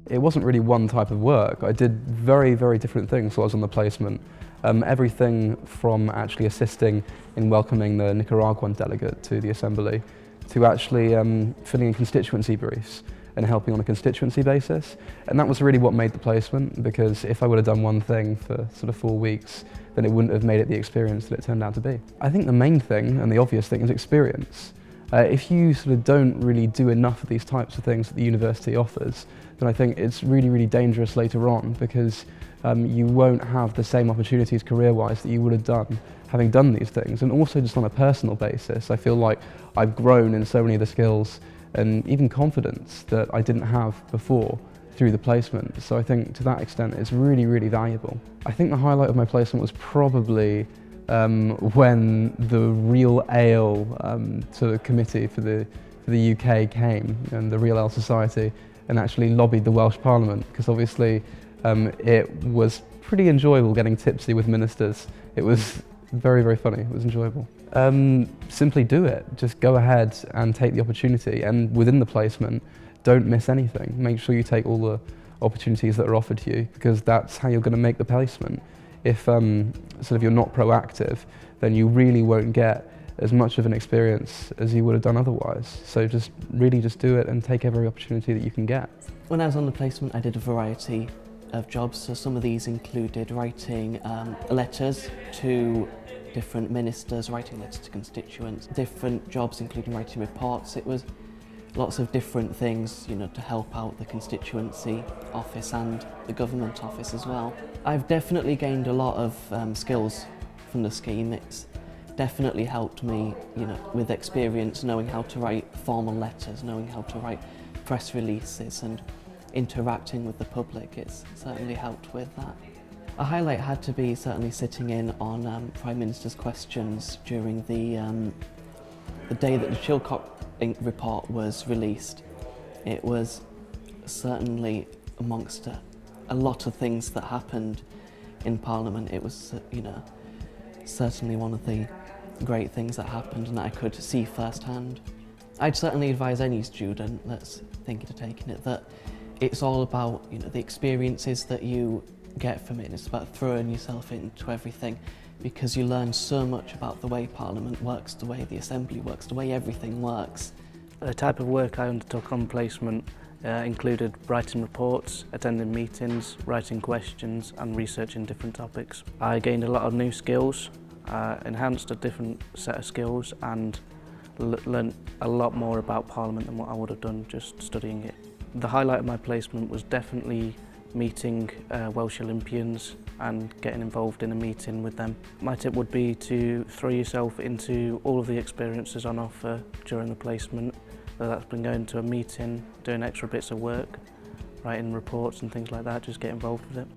It wasn't really one type of work. I did very, very different things while I was on the placement. Everything from actually assisting in welcoming the Nicaraguan delegate to the Assembly to actually filling in constituency briefs and helping on a constituency basis. And that was really what made the placement, because if I would have done one thing for sort of 4 weeks, then it wouldn't have made it the experience that it turned out to be. I think the main thing and the obvious thing is experience. If you sort of don't really do enough of these types of things that the university offers, then I think it's really, really dangerous later on, because you won't have the same opportunities career-wise that you would have done having done these things. And also just on a personal basis, I feel like I've grown in so many of the skills and even confidence that I didn't have before through the placement. So I think to that extent it's really, really valuable. I think the highlight of my placement was probably when the Real Ale sort of committee for the UK came, and the Real Ale Society, and actually lobbied the Welsh Parliament, because obviously it was pretty enjoyable getting tipsy with ministers. It was very, very funny. It was enjoyable. Simply do it. Just go ahead and take the opportunity, and within the placement, don't miss anything. Make sure you take all the opportunities that are offered to you, because that's how you're going to make the placement. If if you're not proactive, then you really won't get as much of an experience as you would have done otherwise. So just really just do it and take every opportunity that you can get. When I was on the placement, I did a variety of jobs. So some of these included writing letters to different ministers, writing letters to constituents, different jobs including writing reports. It was lots of different things, to help out the constituency office and the government office as well. I've definitely gained a lot of skills from the scheme. It's definitely helped me, with experience, knowing how to write formal letters, knowing how to write press releases and interacting with the public. It's certainly helped with that. A highlight had to be certainly sitting in on Prime Minister's questions during the day that the Chilcot report was released. It was certainly amongst a lot of things that happened in Parliament. It was, certainly one of the great things that happened and that I could see firsthand. I'd certainly advise any student that's thinking of taking it that it's all about, the experiences that you get from it. It's about throwing yourself into everything, because you learn so much about the way Parliament works, the way the Assembly works, the way everything works. The type of work I undertook on placement included writing reports, attending meetings, writing questions and researching different topics. I gained a lot of new skills, enhanced a different set of skills and learnt a lot more about Parliament than what I would have done just studying it. The highlight of my placement was definitely meeting Welsh Olympians and getting involved in a meeting with them. My tip would be to throw yourself into all of the experiences on offer during the placement, whether that's been going to a meeting, doing extra bits of work, writing reports and things like that. Just get involved with it.